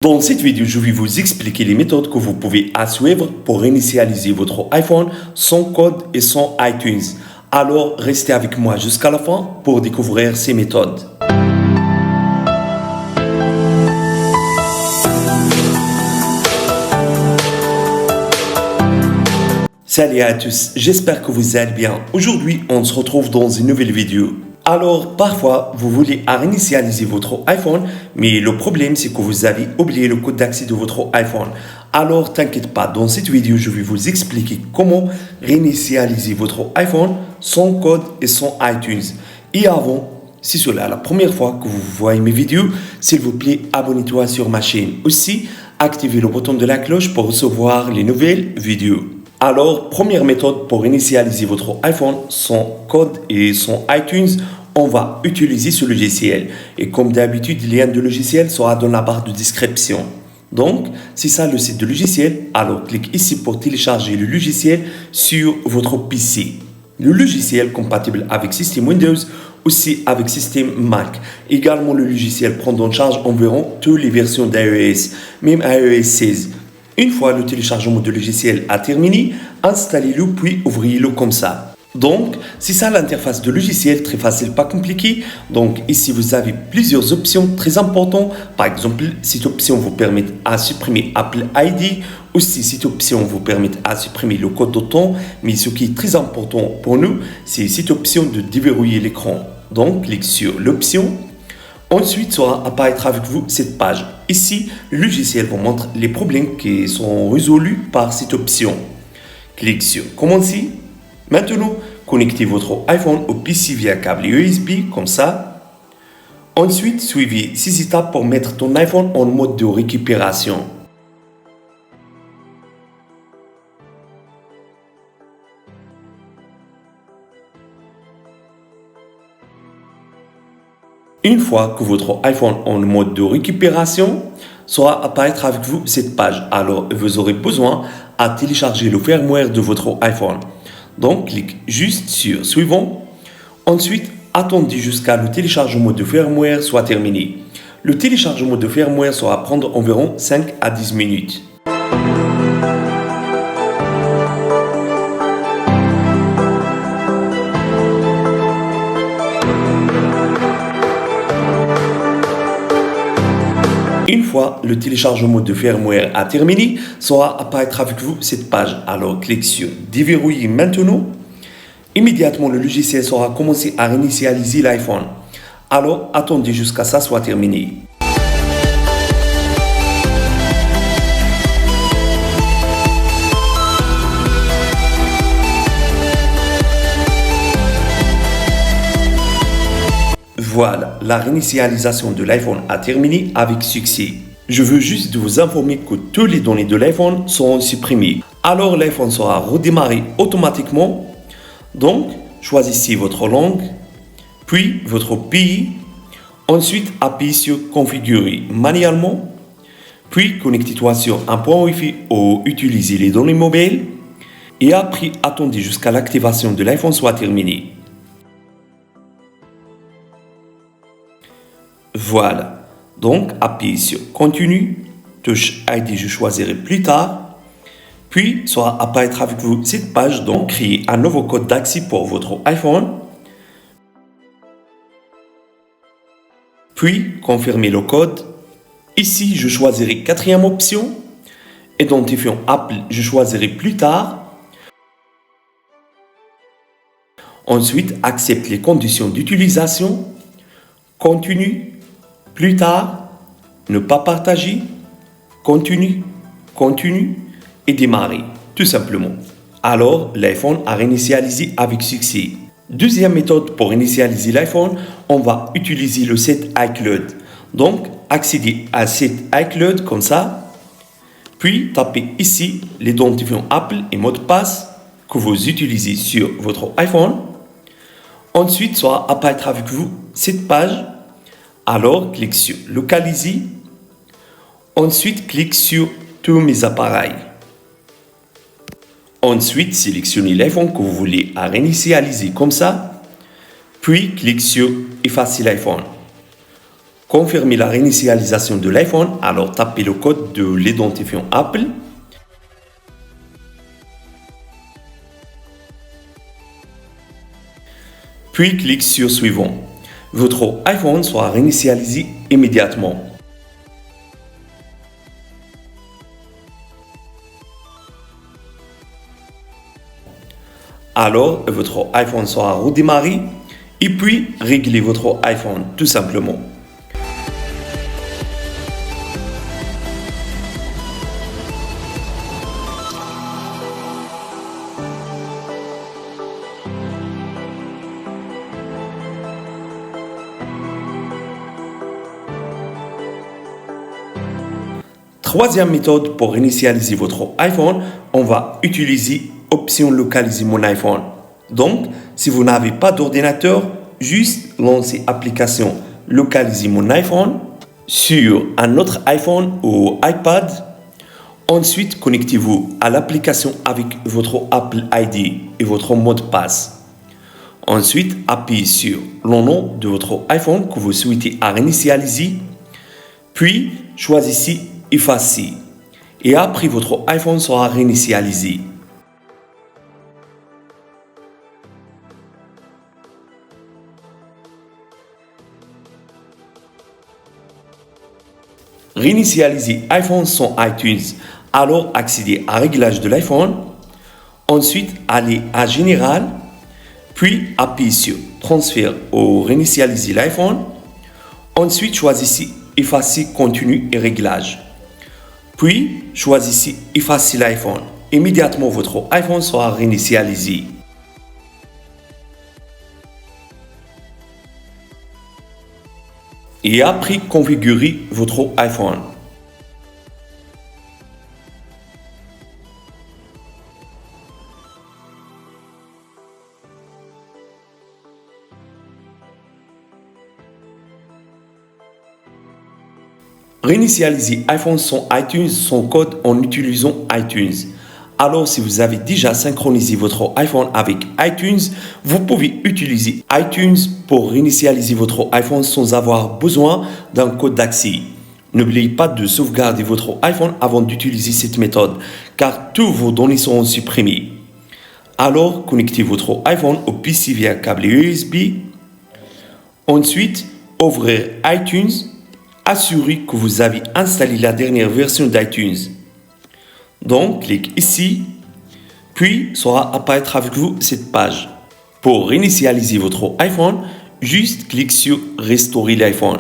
Dans cette vidéo, je vais vous expliquer les méthodes que vous pouvez suivre pour réinitialiser votre iPhone sans code et sans iTunes. Alors, restez avec moi jusqu'à la fin pour découvrir ces méthodes. Salut à tous, j'espère que vous allez bien. Aujourd'hui, on se retrouve dans une nouvelle vidéo. Alors, parfois, vous voulez réinitialiser votre iPhone, mais le problème, c'est que vous avez oublié le code d'accès de votre iPhone. Alors, t'inquiète pas, dans cette vidéo, je vais vous expliquer comment réinitialiser votre iPhone sans code et sans iTunes. Et avant, si c'est la première fois que vous voyez mes vidéos, s'il vous plaît, abonnez-toi sur ma chaîne. Aussi, activez le bouton de la cloche pour recevoir les nouvelles vidéos. Alors, première méthode pour initialiser votre iPhone sans code et sans iTunes, on va utiliser ce logiciel. Et comme d'habitude, le lien de logiciel sera dans la barre de description. Donc, c'est ça le site de logiciel. Alors, cliquez ici pour télécharger le logiciel sur votre PC. Le logiciel compatible avec système Windows, aussi avec système Mac. Également, le logiciel prend en charge environ toutes les versions d'iOS, même iOS 16. Une fois le téléchargement du logiciel a terminé, installez-le puis ouvrez-le comme ça. Donc, c'est ça l'interface de logiciel, très facile, pas compliqué. Donc, ici, vous avez plusieurs options très importantes. Par exemple, cette option vous permet de supprimer Apple ID. Aussi, cette option vous permet de supprimer le code d'autant. Mais ce qui est très important pour nous, c'est cette option de déverrouiller l'écran. Donc, cliquez sur l'option. Ensuite, sera apparaître avec vous cette page. Ici, le logiciel vous montre les problèmes qui sont résolus par cette option. Cliquez sur Commencer. Maintenant, connectez votre iPhone au PC via câble USB, comme ça. Ensuite, suivez ces étapes pour mettre ton iPhone en mode de récupération. Une fois que votre iPhone est en mode de récupération, sera apparaître avec vous cette page. Alors, vous aurez besoin à télécharger le firmware de votre iPhone. Donc, cliquez juste sur Suivant. Ensuite, attendez jusqu'à le téléchargement de firmware soit terminé. Le téléchargement de firmware sera prendre environ 5 à 10 minutes. Une fois le téléchargement de firmware a terminé, sera apparaître avec vous cette page. Alors, cliquez sur Déverrouiller maintenant. Immédiatement, le logiciel sera commencé à réinitialiser l'iPhone. Alors, attendez jusqu'à ça soit terminé. Voilà, la réinitialisation de l'iPhone a terminé avec succès. Je veux juste vous informer que toutes les données de l'iPhone seront supprimées. Alors l'iPhone sera redémarré automatiquement. Donc, choisissez votre langue, puis votre pays. Ensuite, appuyez sur Configurer manuellement. Puis, connectez-toi sur un point Wi-Fi ou utilisez les données mobiles. Et après, attendez jusqu'à l'activation de l'iPhone soit terminée. Voilà, donc appuyez sur Continue, touche ID, je choisirai plus tard, puis sera apparaître avec vous cette page, donc créez un nouveau code d'accès pour votre iPhone, puis confirmez le code. Ici, je choisirai quatrième option, identifiant Apple, je choisirai plus tard. Ensuite, accepte les conditions d'utilisation, continue. Plus tard, ne pas partager, continue et démarrer, tout simplement. Alors, l'iPhone a réinitialisé avec succès. Deuxième méthode pour initialiser l'iPhone, on va utiliser le site iCloud. Donc, accédez à site iCloud comme ça, puis tapez ici l'identifiant Apple et mot de passe que vous utilisez sur votre iPhone. Ensuite, sera apparaître avec vous cette page. Alors, cliquez sur Localiser. Ensuite, cliquez sur Tous mes appareils. Ensuite, sélectionnez l'iPhone que vous voulez réinitialiser comme ça. Puis, cliquez sur Effacer l'iPhone. confirmer la réinitialisation de l'iPhone, alors tapez le code de l'identifiant Apple. Puis cliquez sur Suivant. Votre iPhone sera réinitialisé immédiatement. Alors, votre iPhone sera redémarré et puis réglez votre iPhone tout simplement. Troisième méthode pour initialiser votre iPhone, on va utiliser option localiser mon iPhone. Donc, si vous n'avez pas d'ordinateur, juste lancez l'application localiser mon iPhone sur un autre iPhone ou iPad. Ensuite, connectez-vous à l'application avec votre Apple ID et votre mot de passe. Ensuite, appuyez sur le nom de votre iPhone que vous souhaitez réinitialiser. Puis, choisissez Effacer. Et après, votre iPhone sera réinitialisé. Réinitialiser iPhone sans iTunes. Alors, accédez à Réglages de l'iPhone. Ensuite, allez à Général. Puis, appuyez sur Transfert ou réinitialiser l'iPhone. Ensuite, choisissez Effacer contenu et réglages. Puis, choisissez Effacer l'iPhone. Immédiatement, votre iPhone sera réinitialisé. Et après, configurez votre iPhone. Réinitialiser iPhone sans iTunes sans code en utilisant iTunes. Alors, si vous avez déjà synchronisé votre iPhone avec iTunes, vous pouvez utiliser iTunes pour réinitialiser votre iPhone sans avoir besoin d'un code d'accès. N'oubliez pas de sauvegarder votre iPhone avant d'utiliser cette méthode, car tous vos données seront supprimées. Alors, connectez votre iPhone au PC via câble USB. Ensuite, ouvrez iTunes. Assurez que vous avez installé la dernière version d'iTunes. Donc, cliquez ici, puis sera apparaître avec vous cette page. Pour réinitialiser votre iPhone, juste cliquez sur Restaurer l'iPhone.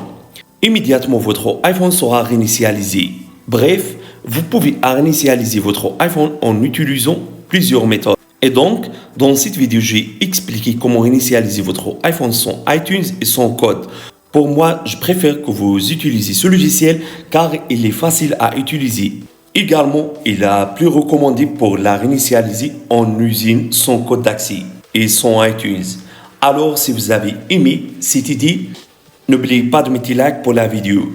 Immédiatement, votre iPhone sera réinitialisé. Bref, vous pouvez réinitialiser votre iPhone en utilisant plusieurs méthodes. Et donc, dans cette vidéo, j'ai expliqué comment réinitialiser votre iPhone sans iTunes et sans code. Pour moi, je préfère que vous utilisiez ce logiciel car il est facile à utiliser. Également, il est plus recommandé pour la réinitialiser en usine sans code d'accès et sans iTunes. Alors, si vous avez aimé cette idée, n'oubliez pas de mettre like pour la vidéo.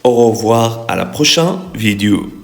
Au revoir à la prochaine vidéo.